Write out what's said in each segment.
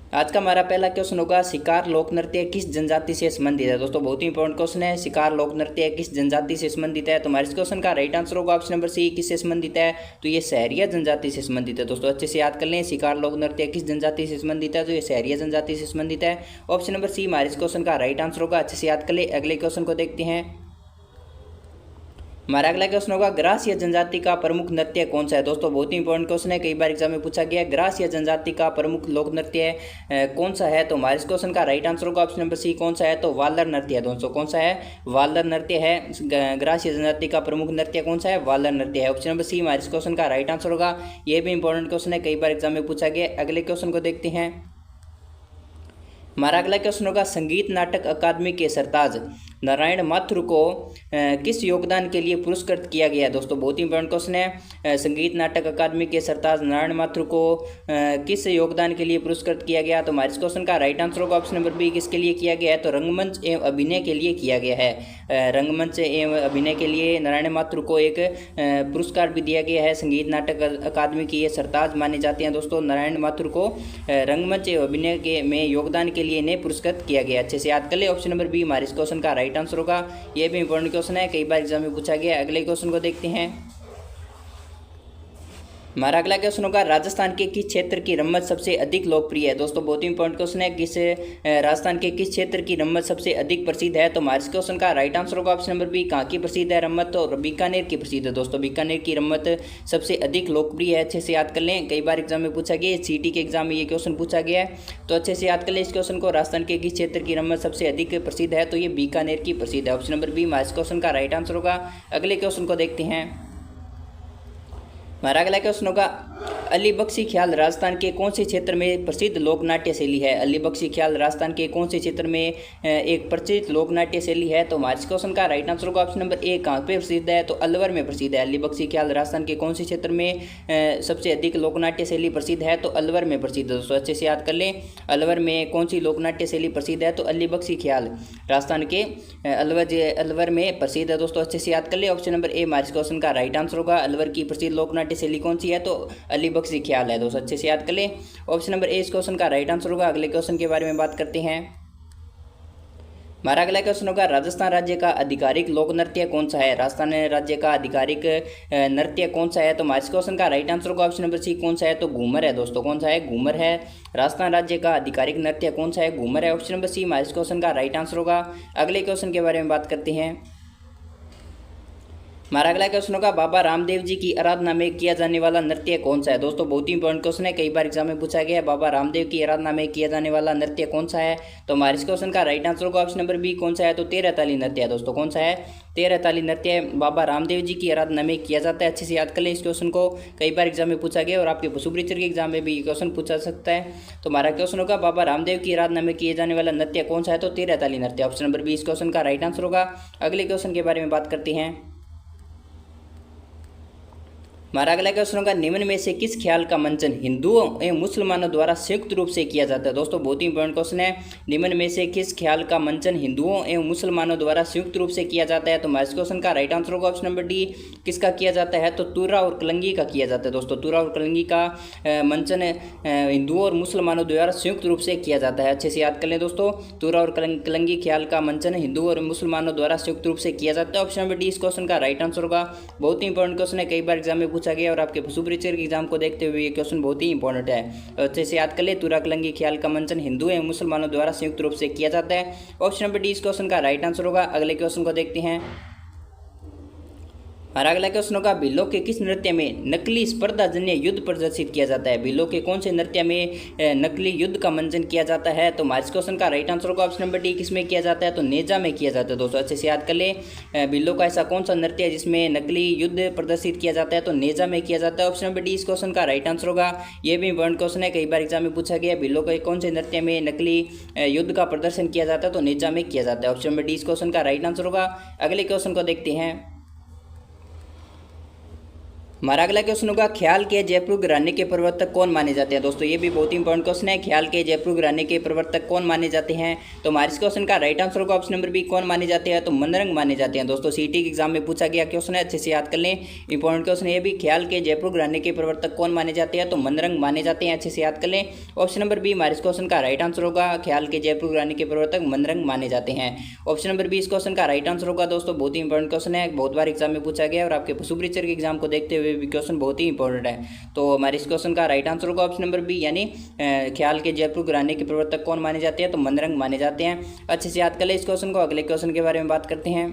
आज का हमारा पहला क्वेश्चन होगा, शिकार लोक नृत्य किस जनजाति से संबंधित है। दोस्तों बहुत ही इंपॉर्टेंट क्वेश्चन है, शिकार लोक नृत्य किस जनजाति से संबंधित है। तो हमारे इस क्वेश्चन का राइट आंसर होगा ऑप्शन नंबर सी, किससे संबंधित है, तो ये सहरिया जनजाति से संबंधित है। दोस्तों अच्छे से याद कर लें, शिकार लोक नृत्य किस जनजाति से संबंधित है, तो ये सहरिया जनजाति से संबंधित है। ऑप्शन नंबर सी हमारे इस क्वेश्चन का राइट आंसर होगा। अच्छे से याद कर लें। अगले क्वेश्चन को देखते हैं। हमारा अगला क्वेश्चन होगा, ग्रास या जनजाति का प्रमुख नृत्य कौन सा है। दोस्तों बहुत ही इंपॉर्टेंट क्वेश्चन है, कई बार एग्जाम में पूछा गया है, ग्रास या जनजाति का प्रमुख लोक नृत्य कौन सा है। तो हमारे इस क्वेश्चन का राइट आंसर होगा ऑप्शन नंबर सी, कौन सा है, तो वालर नृत्य है। दोस्तों कौन सा है, वालर नृत्य है। ग्रास या जनजाति का प्रमुख नृत्य कौन सा है, वालर नृत्य है। ऑप्शन नंबर सी हमारे इस क्वेश्चन का राइट आंसर होगा। ये भी इंपॉर्टेंट क्वेश्चन है, कई बार एग्जाम में पूछा गया। अगले क्वेश्चन को देखते हैं। हमारा अगला क्वेश्चन होगा, संगीत नाटक अकादमी के सरताज नारायण माथुर को किस योगदान के लिए पुरस्कृत किया गया है। दोस्तों बहुत ही इंपॉर्टेंट क्वेश्चन है, संगीत नाटक अकादमी के सरताज नारायण माथुर को किस योगदान के लिए पुरस्कृत किया गया। तो हमारे इस क्वेश्चन का राइट आंसर होगा ऑप्शन नंबर बी, किसके लिए किया गया है, तो रंगमंच एवं अभिनय के लिए किया गया है। रंगमंच एवं अभिनय के लिए नारायण माथुर को एक पुरस्कार भी दिया गया है। संगीत नाटक अकादमी की ये सरताज माने जाते हैं। दोस्तों नारायण माथुर को रंगमंच एवं अभिनय के में योगदान के लिए इन्हें पुरस्कृत किया गया। अच्छे से याद कर ले, ऑप्शन नंबर बी हमारे इस क्वेश्चन का राइट आंसर होगा। यह भी इंपॉर्टेंट क्वेश्चन है, कई बार एग्जाम में पूछा गया। अगले क्वेश्चन को देखते हैं। हमारा अगला क्वेश्चन होगा, राजस्थान के किस क्षेत्र की रम्मत सबसे अधिक लोकप्रिय है। दोस्तों बहुत ही इंपॉर्टेंट क्वेश्चन है, किस राजस्थान के किस क्षेत्र की रम्मत सबसे अधिक प्रसिद्ध है। तो हमारे इस क्वेश्चन का राइट आंसर होगा ऑप्शन नंबर बी, कहाँ की प्रसिद्ध है रम्मत, तो बीकानेर की प्रसिद्ध है। दोस्तों बीकानेर की रम्मत सबसे अधिक लोकप्रिय है। अच्छे से याद कर लें, कई बार एग्जाम में पूछा गया, सीटी के एग्जाम में ये क्वेश्चन पूछा गया है, तो अच्छे से याद कर लें इस क्वेश्चन को। राजस्थान के किस क्षेत्र की रम्मत सबसे अधिक प्रसिद्ध है, तो ये बीकानेर की प्रसिद्ध है। ऑप्शन नंबर बी हमारे इस क्वेश्चन का राइट आंसर होगा। अगले क्वेश्चन को देखते हैं। हमारा अगला क्वेश्चन होगा, अली बख्शी ख्याल राजस्थान के कौन से क्षेत्र में प्रसिद्ध लोक नाट्य शैली है। अली बख्शी ख्याल राजस्थान के कौन से क्षेत्र में एक प्रचलित लोक नाट्य शैली है। तो हमारे क्वेश्चन का राइट आंसर होगा ऑप्शन नंबर ए, कहाँ पे प्रसिद्ध है, तो अलवर में प्रसिद्ध है। अली बख्शी ख्याल राजस्थान के कौन से क्षेत्र में सबसे अधिक लोक नाट्य शैली प्रसिद्ध है, तो अलवर में प्रसिद्ध है। दोस्तों अच्छे से याद कर लें, अलवर में कौन सी लोक नाट्य शैली प्रसिद्ध है, तो अली बख्शी ख्याल राजस्थान के अलवर में प्रसिद्ध है। दोस्तों अच्छे से याद कर लें, ऑप्शन नंबर ए हमारे क्वेश्चन का राइट आंसर होगा। अलवर की प्रसिद्ध लोक नाट्य शैली कौन सी है, तो अली बख्शी ख्याल है। दोस्तों अच्छे से याद कर लें, ऑप्शन नंबर ए इस क्वेश्चन का राइट आंसर होगा। अगले क्वेश्चन के बारे में बात करते हैं। हमारा अगला क्वेश्चन होगा, राजस्थान राज्य का आधिकारिक लोक नृत्य कौन सा है। राजस्थान राज्य का आधिकारिक नृत्य कौन सा है, तो हमारे क्वेश्चन का राइट आंसर होगा ऑप्शन नंबर सी, कौन सा है, तो घूमर है। दोस्तों कौन सा है, घूमर है। राजस्थान राज्य का आधिकारिक नृत्य कौन सा है, घूमर है। ऑप्शन नंबर सी हमारे क्वेश्चन का राइट आंसर होगा। अगले क्वेश्चन के बारे में बात करते हैं। हमारा अगला क्वेश्चन होगा, बाबा रामदेव जी की आराधना में किया जाने वाला नृत्य कौन सा है। दोस्तों बहुत ही इंपॉर्टेंट क्वेश्चन है, कई बार एग्जाम में पूछा गया है, बाबा रामदेव की आराधना में किया जाने वाला नृत्य कौन सा है। तो हमारे इस क्वेश्चन का राइट आंसर होगा ऑप्शन नंबर बी, कौन सा है, तो तेरह ताली नृत्य है। दोस्तों कौन सा है, तेरह ताली नृत्य बाबा रामदेव जी की आराधना में किया जाता है। अच्छे से याद कर लें इस क्वेश्चन को, कई बार एग्जाम में पूछा गया और आपके पशुपरीक्षर के एग्जाम में भी ये क्वेश्चन पूछा सकता है। तो हमारा क्वेश्चन होगा, बाबा रामदेव की आराधना में किए जाने वाला नृत्य कौन सा है, तो तेरह ताली नृत्य। ऑप्शन नंबर बी इस क्वेश्चन का राइट आंसर होगा। अगले क्वेश्चन के बारे में बात करते हैं। हमारा अगला क्वेश्चन होगा, निम्न में से किस ख्याल का मंचन हिंदुओं एवं मुसलमानों द्वारा संयुक्त रूप से किया जाता है। दोस्तों बहुत ही इंपॉर्टेंट क्वेश्चन है, निम्न में से किस ख्याल का मंचन हिंदुओं एवं मुसलमानों द्वारा संयुक्त रूप से किया जाता है। तो हमारे क्वेश्चन का राइट आंसर होगा ऑप्शन नंबर डी, किसका किया जाता है, तो तुर्रा और कलंगी का किया जाता है। दोस्तों तुर्रा और कलंगी का मंचन हिंदुओं और मुसलमानों द्वारा संयुक्त रूप से किया जाता है। अच्छे से याद कर लें दोस्तों, तुर्रा और कलंगी ख्याल का मंचन हिंदुओं और मुसलमानों द्वारा संयुक्त रूप से किया जाता है। ऑप्शन नंबर डी इस क्वेश्चन का राइट आंसर होगा। बहुत ही इंपॉर्टेंट क्वेश्चन है, कई बार एग्जाम में पूछा गया और आपके पशुपरीक्षर के एग्जाम को देखते हुए ये क्वेश्चन बहुत ही इंपॉर्टेंट है। अच्छे से याद कर ले, तुर्रा कलंगी ख्याल का मंचन हिंदू एवं मुसलमानों द्वारा संयुक्त रूप से किया जाता है। ऑप्शन नंबर डी इस क्वेश्चन का राइट आंसर होगा। अगले क्वेश्चन को देखते हैं। हमारा अगला क्वेश्चन होगा, भीलों के किस नृत्य में नकली स्पर्धाजन्य युद्ध प्रदर्शित किया जाता है। भीलों के कौन से नृत्य में नकली युद्ध का मंचन किया जाता है। तो हमारे क्वेश्चन का राइट आंसर होगा ऑप्शन नंबर डी, किसमें किया जाता है, तो नेजा में किया जाता है। दोस्तों अच्छे से याद कर ले, भीलों का ऐसा कौन सा नृत्य है जिसमें नकली युद्ध प्रदर्शित किया जाता है, तो नेजा में किया जाता है। ऑप्शन नंबर डी इस क्वेश्चन का राइट आंसर होगा। ये भी इंपॉर्टेंट क्वेश्चन है, कई बार एग्जाम में पूछा गया, भीलों के कौन से नृत्य में नकली युद्ध का प्रदर्शन किया जाता है, तो नेजा में किया जाता है। ऑप्शन नंबर डी इस क्वेश्चन का राइट आंसर होगा। अगले क्वेश्चन को देखते हैं। हमारा अगला क्वेश्चन होगा, ख्याल के जयपुर घराने के प्रवर्तक कौन माने जाते हैं। दोस्तों ये भी बहुत ही इंपॉर्टेंट क्वेश्चन है, ख्याल के जयपुर घराने के प्रवर्तक कौन माने जाते हैं। तो हमारे इस क्वेश्चन का राइट आंसर होगा ऑप्शन नंबर बी, कौन माने जाते हैं, तो मनरंग माने जाते हैं। दोस्तों सीटी के एग्जाम में पूछा गया क्वेश्चन है, अच्छे से याद कर लें, इंपॉर्टेंट क्वेश्चन ये भी, ख्याल के जयपुर घराने के प्रवर्तक कौन माने जाते हैं, तो मनरंग माने जाते हैं, अच्छे से याद कर लें। ऑप्शन नंबर बी हमारे इस क्वेश्चन का राइट आंसर होगा, ख्याल के जयपुर घराने के प्रवर्तक मनरंग माने जाते हैं। ऑप्शन नंबर बी इस क्वेश्चन का राइट आंसर होगा। दोस्तों बहुत ही इंपॉर्टेंट क्वेश्चन है, बहुत बार एग्जाम में पूछा गया और आपके पशुपरीक्षर के एग्जाम को देखते हुए भी क्वेश्चन बहुत ही इंपॉर्टेंट है। तो हमारे इस क्वेश्चन का राइट आंसर होगा ऑप्शन नंबर बी, यानी ख्याल के जयपुर घराने के प्रवर्तक कौन माने जाते हैं, तो मनरंग माने जाते हैं। अच्छे से याद कर ले इस क्वेश्चन को। अगले क्वेश्चन के बारे में बात करते हैं।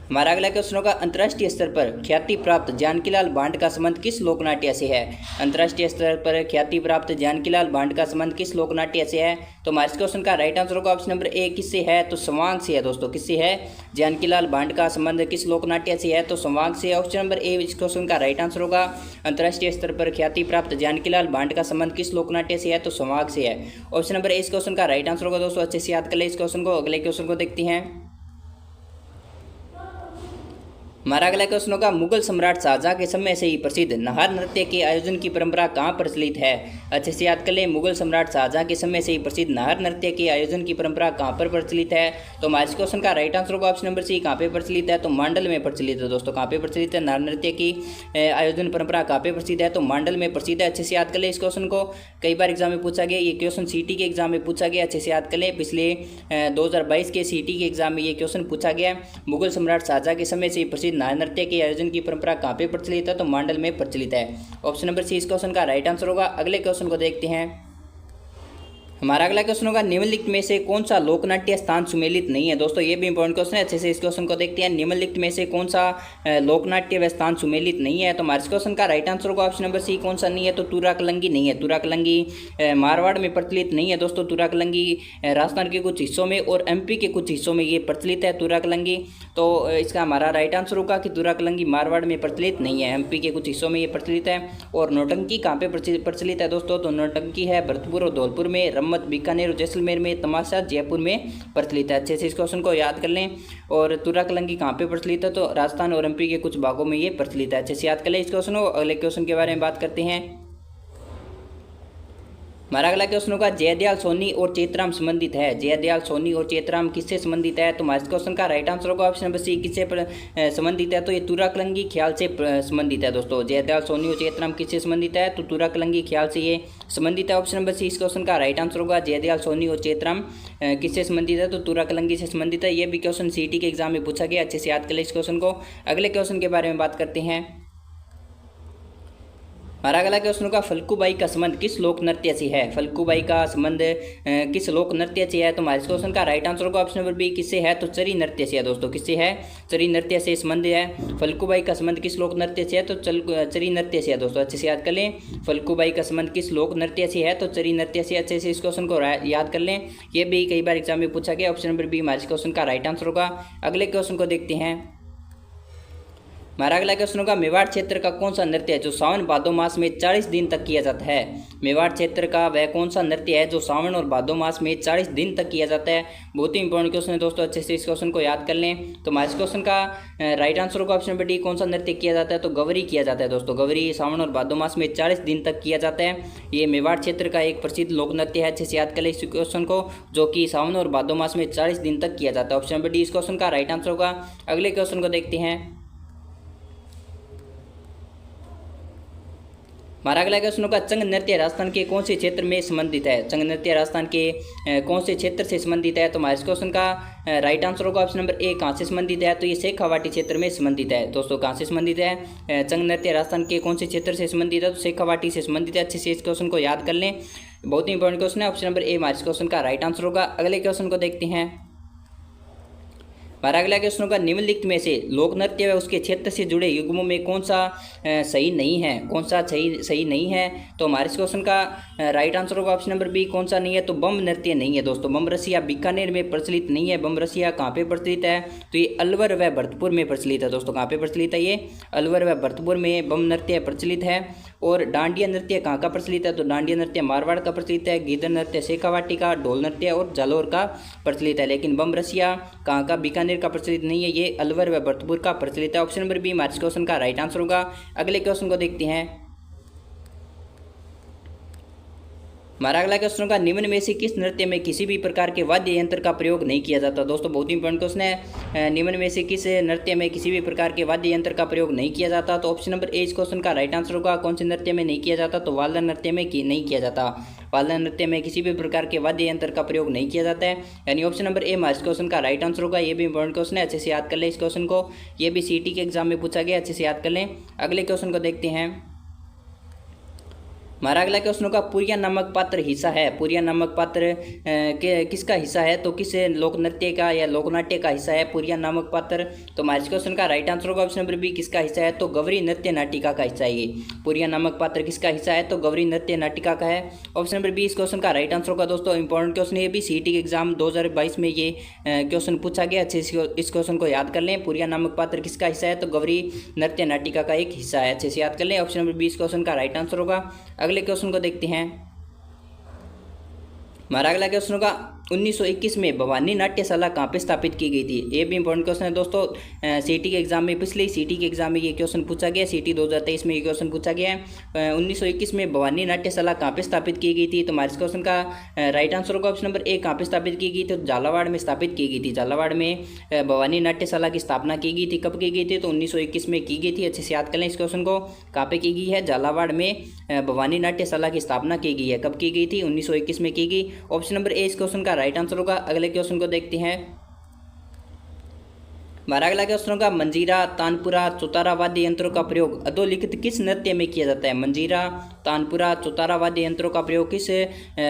हमारा अगला क्वेश्चन होगा, अंतर्राष्ट्रीय स्तर पर ख्याति प्राप्त जानकीलाल भांड का संबंध किस लोकनाट्य से है। अंतर्राष्ट्रीय स्तर पर ख्याति प्राप्त जानकीलाल भांड का संबंध किस लोकनाट्य से है। तो हमारे इस क्वेश्चन का राइट आंसर होगा ऑप्शन नंबर ए, किससे है, तो संवांग से है। दोस्तों किससे है, जानकीलाल भांड का संबंध किस लोकनाट्य से है, तो संवांग से। ऑप्शन नंबर ए इस क्वेश्चन का राइट आंसर होगा, अंतर्राष्ट्रीय स्तर पर ख्याति प्राप्त जानकीलाल भांड का संबंध किस लोकनाट्य से है, तो संवांग से है। ऑप्शन नंबर ए इस क्वेश्चन का राइट आंसर होगा। दोस्तों अच्छे से याद कर ले इस क्वेश्चन को। अगले क्वेश्चन को देखते हैं। हमारा अगला क्वेश्चन होगा, मुगल सम्राट शाहजहां के समय से ही प्रसिद्ध नाहर नृत्य के आयोजन की परंपरा कहाँ प्रचलित है। अच्छे से याद कर लें, मुगल सम्राट शाहजहां के समय से ही प्रसिद्ध नाहर नृत्य के आयोजन की परंपरा कहाँ पर प्रचलित है। तो हमारे इस क्वेश्चन का राइट आंसर होगा ऑप्शन नंबर सी, कहाँ पे प्रचलित है, तो मांडल में प्रचलित है। दोस्तों कहाँ पे प्रचलित है, नाहर नृत्य की आयोजन परंपरा कहाँ पे प्रसिद्ध है, तो मांडल में प्रसिद्ध है। अच्छे से याद कर लें इस क्वेश्चन को, कई बार एग्जाम में पूछा गया, ये क्वेश्चन सीटी के एग्जाम में पूछा गया। अच्छे से याद कर लें, पिछले 2022 के सीटी के एग्जाम में ये क्वेश्चन पूछा गया, मुगल सम्राट शाहजहां के समय से ही प्रसिद्ध नाहर नृत्य के आयोजन की परंपरा कहाँ पे प्रचलित है, तो मांडल में प्रचलित है। ऑप्शन नंबर सी इस क्वेश्चन का राइट आंसर होगा। अगले क्वेश्चन को देखते हैं। हमारा अगला क्वेश्चन होगा, निम्नलिखित में से कौन सा लोकनाट्य स्थान सुमेलित नहीं है। दोस्तों ये भी इंपॉर्टेंट क्वेश्चन है, अच्छे से इस क्वेश्चन को देखते हैं। निम्नलिखित में से कौन सा लोकनाट्य व स्थान सुमेलित नहीं है। तो हमारे इस क्वेश्चन का राइट आंसर होगा ऑप्शन नंबर सी, कौन सा नहीं है, तो तुराकलंगी नहीं है। तुराकलंगी मारवाड़ में प्रचलित नहीं है। दोस्तों तुराकलंगी राजस्थान के कुछ हिस्सों में और एमपी के कुछ हिस्सों में ये प्रचलित है तुराकलंगी। तो इसका हमारा राइट आंसर होगा कि तुराकलंगी मारवाड़ में प्रचलित नहीं है, एमपी के कुछ हिस्सों में ये प्रचलित है। और नौटंकी कहाँ पे प्रचलित है दोस्तों, तो नौटंकी है भरतपुर और धौलपुर में, रम्मत बीकानेर और जैसलमेर में, तमाशा जयपुर में प्रचलित है। अच्छे से इस क्वेश्चन को याद कर लें। और तुराकलंगी कहाँ पे प्रचलित है, तो राजस्थान और एमपी के कुछ भागों में ये प्रचलित है। अच्छे से याद कर लें इस क्वेश्चन को। अगले क्वेश्चन के बारे में बात करते हैं। हमारा अगला क्वेश्चन होगा, जयदयाल सोनी और चेतराम संबंधित है। जयदयाल सोनी और चेतराम किससे संबंधित है। तो हमारे क्वेश्चन का राइट आंसर होगा ऑप्शन नंबर सी, किससे संबंधित है, तो ये तुराकलंगी ख्याल से संबंधित है। दोस्तों जयदयाल सोनी और चेतराम किससे संबंधित है, तो तुराकलंगी ख्याल से ये संबंधित है। ऑप्शन नंबर सी इस क्वेश्चन का राइट आंसर होगा, जयदयाल सोनी और चेतराम किससे संबंधित है, तो तुराकलंगी से संबंधित है। ये भी क्वेश्चन सीटी के एग्जाम में पूछा गया। अच्छे से याद कर ले इस क्वेश्चन को। अगले क्वेश्चन के बारे में बात करते हैं। हमारा अगला क्वेश्चन होगा, फल्गुबाई का संबंध किस लोक नृत्य से है। फल्गुबाई का संबंध किस लोक नृत्य से है। तो हमारे क्वेश्चन का राइट आंसर होगा ऑप्शन नंबर बी, किससे है, तो चरी नृत्य से है। दोस्तों किससे है, चरी नृत्य से संबंध है। फल्गुबाई का संबंध किस लोक नृत्य से है, तो चरी नृत्य से है। दोस्तों अच्छे से याद कर लें, फल्गुबाई का संबंध किस लोक नृत्य से है, तो चरी नृत्य से। अच्छे से इस क्वेश्चन को याद कर लें, ये भी कई बार एग्जाम में पूछा गया। ऑप्शन नंबर बी हमारे क्वेश्चन का राइट आंसर होगा। अगले क्वेश्चन को देखते हैं। हमारा अगला क्वेश्चन होगा, मेवाड़ क्षेत्र का कौन सा नृत्य है जो सावन भादो मास में 40 दिन तक किया जाता है। मेवाड़ क्षेत्र का वह कौन सा नृत्य है जो सावन और भादो मास में 40 दिन तक किया जाता है। बहुत ही इंपॉर्टेंट क्वेश्चन है दोस्तों, अच्छे से इस क्वेश्चन को याद कर लें। तो हमारे क्वेश्चन का राइट आंसर होगा ऑप्शन नंबर डी, कौन सा नृत्य किया जाता है, तो गवरी किया जाता है। दोस्तों गवरी सावन और भादो मास में 40 दिन तक किया जाता है। ये मेवाड़ क्षेत्र का एक प्रसिद्ध लोक नृत्य है। अच्छे से याद कर लें इस क्वेश्चन को, जो कि सावन और भादो मास में 40 दिन तक किया जाता है। ऑप्शन नंबर डी इस क्वेश्चन का राइट आंसर होगा। अगले क्वेश्चन को देखते हैं। हमारा अगला क्वेश्चन होगा, चंग नृत्य राजस्थान के कौन से क्षेत्र में संबंधित है। चंग नृत्य राजस्थान के कौन से क्षेत्र से संबंधित है। तो हमारे इस क्वेश्चन का राइट आंसर होगा ऑप्शन नंबर ए, कहाँ से संबंधित है, तो ये शेखावाटी क्षेत्र में संबंधित है। दोस्तों कहाँ से संबंधित है, चंग नृत्य राजस्थान के कौन से क्षेत्र से संबंधित है, तो शेखावाटी से संबंधित है। अच्छे से इस क्वेश्चन को याद कर लें, बहुत ही इंपॉर्टेंट क्वेश्चन है। ऑप्शन नंबर ए हमारे इस क्वेश्चन का राइट आंसर होगा। अगले क्वेश्चन को देखते हैं। हमारा अगला क्वेश्चन होगा, निम्नलिखित में से लोक नृत्य व उसके क्षेत्र से जुड़े युग्मों में कौन सा सही नहीं है। कौन सा सही नहीं है। तो हमारे इस क्वेश्चन का राइट आंसर होगा ऑप्शन नंबर बी, कौन सा नहीं है, तो बम नृत्य नहीं है। दोस्तों बम रसिया बीकानेर में प्रचलित नहीं है। बम रसिया कहाँ पे प्रचलित है, तो ये अलवर व भरतपुर में प्रचलित है। दोस्तों कहाँ पे प्रचलित है, ये अलवर व भरतपुर में बम नृत्य प्रचलित है। और डांडिया नृत्य कहाँ का प्रचलित है, तो डांडिया नृत्य मारवाड़ का प्रचलित है। गिद्ध नृत्य शेखावाटी का, ढोल नृत्य और जालौर का प्रचलित है। लेकिन बम रसिया कहाँ का, बीकानेर का प्रचलित नहीं है, ये अलवर व भरतपुर का प्रचलित है। ऑप्शन नंबर बी हमारे क्वेश्चन का राइट आंसर होगा। अगले क्वेश्चन को देखते हैं। हमारा अगला क्वेश्चन होगा, निम्न में से किस नृत्य में किसी भी प्रकार के वाद्य यंत्र का प्रयोग नहीं किया जाता। दोस्तों बहुत ही इंपॉर्टेंट क्वेश्चन है। निम्न में से किस नृत्य में किसी भी प्रकार के वाद्य यंत्र का प्रयोग नहीं किया जाता, तो ऑप्शन नंबर ए इस क्वेश्चन का राइट आंसर होगा। कौन से नृत्य में नहीं किया जाता, तो वाल्दा नृत्य में नहीं किया जाता। वाल्दा नृत्य में किसी भी प्रकार के वाद्य यंत्र का प्रयोग नहीं किया जाता है, यानी ऑप्शन नंबर ए हमारे क्वेश्चन का राइट आंसर होगा। ये भी इंपॉर्टेंट क्वेश्चन है, अच्छे से याद कर लें इस क्वेश्चन को, ये भी सीटी के एग्जाम में पूछा गया, अच्छे से याद कर लें। अगले क्वेश्चन को देखते हैं। हमारा अगला क्वेश्चन होगा, पुरिया नामक पात्र हिस्सा है। पुरिया नामक पात्र किसका हिस्सा है, तो किस लोक नृत्य का या लोकनाट्य का हिस्सा है पुरिया नामक पात्र, तो हमारे क्वेश्चन का राइट आंसर होगा ऑप्शन नंबर बी किसका हिस्सा है, तो गौरी नृत्य नाटिका का हिस्सा है। ये पुरिया नामक पात्र किसका हिस्सा है, तो गौरी नृत्य नाटिका का है। ऑप्शन नंबर बी इस क्वेश्चन का राइट आंसर होगा। दोस्तों इंपॉर्टेंट क्वेश्चन है, भी सीटी के एग्जाम 2022 में ये क्वेश्चन पूछा गया, अच्छे से इस क्वेश्चन को याद कर लें। पुरिया नामक पात्र किसका हिस्सा है, तो गौरी नृत्य नाटिका का एक हिस्सा है, अच्छे से याद कर लें। ऑप्शन नंबर बी इस क्वेश्चन का राइट आंसर होगा। अगले क्वेश्चन को देखते हैं। हमारा अगला क्वेश्चन होगा, 1921 में भवानी नाट्यशाला कहाँ पे स्थापित की गई थी। ये भी इंपॉर्टेंट क्वेश्चन है दोस्तों, सीटी के एग्जाम में, पिछले सीटी के एग्जाम में ये क्वेश्चन पूछा गया, सीटी 2023 में ये क्वेश्चन पूछा गया है। 1921 में भवानी नाट्यशाला कहाँ पे स्थापित की गई थी, तो हमारे क्वेश्चन का राइट आंसर होगा ऑप्शन नंबर ए कहाँ पे स्थापित की गई थी, तो झालावाड़ में स्थापित की गई थी। झालावाड़ में भवानी नाट्यशाला की स्थापना की गई थी। कब की गई थी, तो 1921 में की गई थी, अच्छे से याद कर लें इस क्वेश्चन को। कहाँ पे की गई है, झालावाड़ में भवानी नाट्यशाला की स्थापना की गई है। कब की गई थी, 1921 में की गई। ऑप्शन नंबर ए इस क्वेश्चन का राइट आंसर होगा। अगले क्वेश्चन को देखते हैं। हमारा अगला क्वेश्चन होगा, मंजीरा, तानपुरा, चौतारा वाद्य यंत्रों का प्रयोग अधोलिखित किस नृत्य में किया जाता है। मंजीरा, तानपुरा, चौतारा वाद्य यंत्रों का प्रयोग किस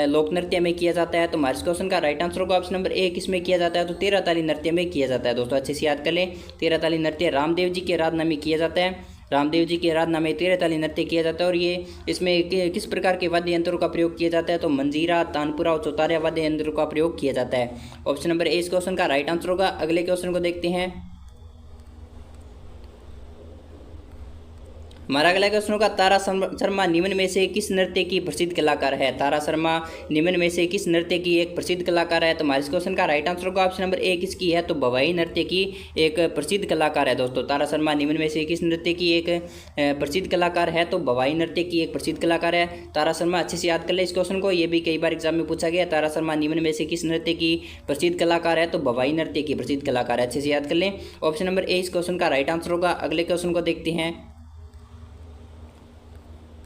लोक नृत्य में किया जाता है, तो हमारे क्वेश्चन का राइट आंसर होगा ऑप्शन नंबर ए किस में किया जाता है, तो तेरह ताली नृत्य में किया जाता है। दोस्तों अच्छे से याद कर लें, तेरह ताली नृत्य रामदेव जी के आराधना में किया जाता है। रामदेव जी की आराधना में तेरह ताली नृत्य किया जाता है। और ये इसमें किस प्रकार के वाद्य यंत्रों का प्रयोग किया जाता है, तो मंजीरा, तानपुरा और चौतारा वाद्य यंत्रों का प्रयोग किया जाता है। ऑप्शन नंबर ए इस क्वेश्चन का राइट आंसर होगा। अगले क्वेश्चन को देखते हैं। हमारा अगला क्वेश्चन होगा, तारा शर्मा निम्न में से किस नृत्य की प्रसिद्ध कलाकार है। तारा शर्मा निम्न में से किस नृत्य की एक प्रसिद्ध कलाकार है, तो हमारे क्वेश्चन का राइट आंसर होगा ऑप्शन नंबर ए किसकी है, तो भवाई नृत्य की एक प्रसिद्ध कलाकार है। दोस्तों तारा शर्मा निम्न में से किस नृत्य की एक प्रसिद्ध कलाकार है, तो भवाई नृत्य की एक प्रसिद्ध कलाकार है तारा शर्मा। अच्छे से याद कर ले इस क्वेश्चन को, ये भी कई बार एग्जाम में पूछा गया। तारा शर्मा निम्न में से किस नृत्य की प्रसिद्ध कलाकार है, तो भवाई नृत्य की प्रसिद्ध कलाकार है। अच्छे से याद कर लें, ऑप्शन नंबर ए इस क्वेश्चन का राइट आंसर होगा। अगले क्वेश्चन को देखते हैं।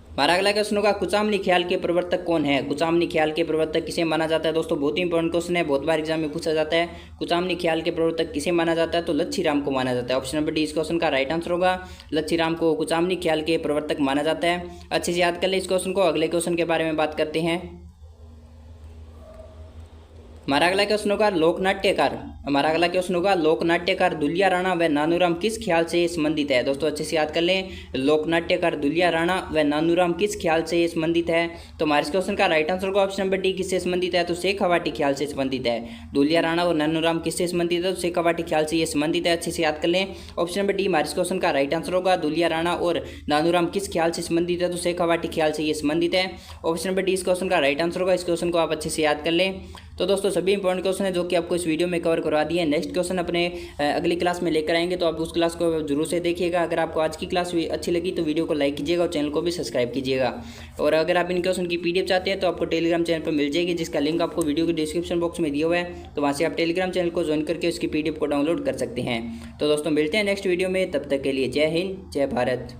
हमारा अगला क्वेश्चन होगा, कुचामनी ख्याल के प्रवर्तक कौन है। कुचामनी ख्याल के प्रवर्तक किसे माना जाता है। दोस्तों बहुत ही इंपॉर्टेंट क्वेश्चन है, बहुत बार एग्जाम में पूछा जाता है। कुचामनी ख्याल के प्रवर्तक किसे माना जाता है, तो लच्छी राम को माना जाता है। ऑप्शन नंबर डी इस क्वेश्चन का राइट आंसर होगा। लच्छी राम को कुचामनी ख्याल के प्रवर्तक माना जाता है। अच्छे से याद कर ले इस क्वेश्चन को। अगले क्वेश्चन के बारे में बात करते हैं। हमारा अगला क्वेश्चन होगा, लोकनाट्यकार। हमारा अगला क्वेश्चन होगा, लोकनाट्यकार दुलिया राणा व नानूराम किस ख्याल से संबंधित है। दोस्तों अच्छे से याद कर लें, लोकनाट्यकार दुलिया राणा व नानूराम किस ख्याल से संबंधित है, तो हमारे क्वेश्चन का राइट आंसर होगा ऑप्शन नंबर डी किससे संबंधित है, तो शेखावाटी ख्याल से संबंधित है। दुलिया राणा और नानूराम किससे संबंधित है, तो शेखावाटी ख्याल से ये संबंधित है। अच्छे से याद कर लें, ऑप्शन नंबर डी हमारे क्वेश्चन का राइट आंसर होगा। दुलिया राणा और नानूराम किस ख्याल से संबंधित है, तो शेखावाटी ख्याल से ये संबंधित है। ऑप्शन नंबर डी इस क्वेश्चन का राइट आंसर होगा। इस क्वेश्चन को आप अच्छे से याद कर लें। तो दोस्तों सभी इंपॉर्टेंट क्वेश्चन है जो कि आपको इस वीडियो में कवर करवा दिए हैं। नेक्स्ट क्वेश्चन अपने अगली क्लास में लेकर आएंगे, तो आप उस क्लास को जरूर से देखिएगा। अगर आपको आज की क्लास अच्छी लगी तो वीडियो को लाइक कीजिएगा और चैनल को भी सब्सक्राइब कीजिएगा। और अगर आप इन क्वेश्चन की PDF चाहते हैं तो आपको टेलीग्राम चैनल पर मिल जाएगी, जिसका लिंक आपको वीडियो के डिस्क्रिप्शन बॉक्स में दिया हुआ है। तो वहाँ से आप टेलीग्राम चैनल को ज्वाइन करके उसकी PDF को डाउनलोड कर सकते हैं। तो दोस्तों मिलते हैं नेक्स्ट वीडियो में, तब तक के लिए जय हिंद, जय भारत।